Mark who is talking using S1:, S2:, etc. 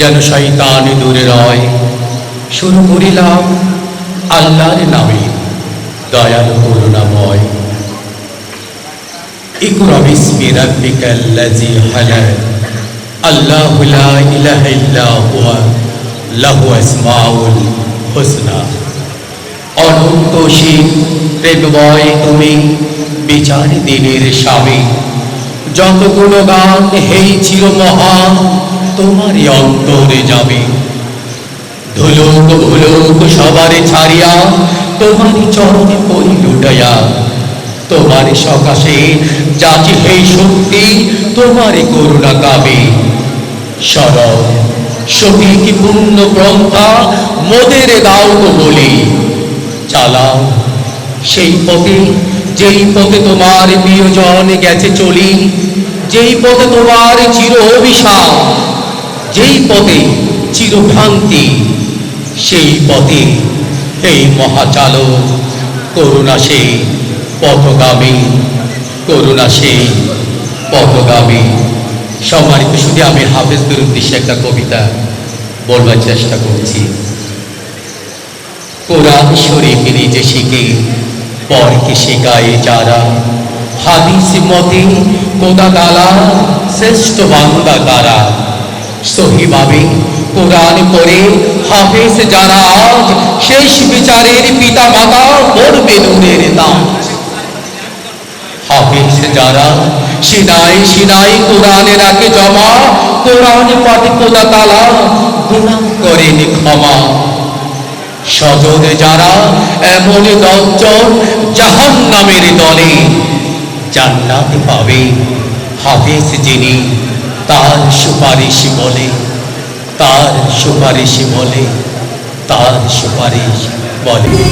S1: যেন শয়তান দূরে রয়। শুরু করিলাম আল্লাহর নামে, দয়ালু করুণাময়। ইকরা বিসমি রাব্বিকাল্লাযী খালাক, আল্লাহু লা ইলাহা ইল্লা হুয়া, লাহু আসমাউল হুসনা। অনন্ত অসীম প্রেমময় তুমি, বিচার দিনের স্বামী। যত গুণগান হেই চির মহান, তোমারই অন্তরে যাবে। ধুলোক ভুলোক সবারে ছাড়িয়া, তোমারই চরণে পড়ি লুটাইয়া। তোমারই সকাশে যাচি হেই শক্তি, তোমারই করুণা গাবে। সরল সঠিক পূর্ণ পন্থা মোদের দাও গো বলি। চালাও সেই পথে, যেই পথে তোমার প্রিয়জন গেছে চলি। যেই পথে তোমার চির অভিশাপ, যেই পথে চিরভ্রান্তি, সেই পথে এই মহাচালক করুণা সেই পথগামী, করুণা সেই পথগামী। সম্মানিত শুধু আমি হাফেজদের উদ্দেশ্যে একটা কবিতা বলবার চেষ্টা করছি। কোরআন শরীফ নিজে শিখে পরকে শেখায় যারা, হাদিস মতে খোদা তাআলা শ্রেষ্ঠ বান্দা তারা। সহিভাবে কোরআন পড়ে হাফেজ যারা আজ, শেষ বিচারের পিতা মাতা পড়বে নূরের তাজ। হাফেজ যারা সিনাই সিনাই কোরআনে রাখে জমা, কোরআন পাঠে খোদা তাআলা গুনাহ করেন ক্ষমা। সজদ যারা এমন 10 জন জাহান্নামের দলে, জান্নাত পাবে হাফেজ যিনি তার সুপারিশ বলে, তার সুপারিশ বলে, তার সুপারিশ বলে।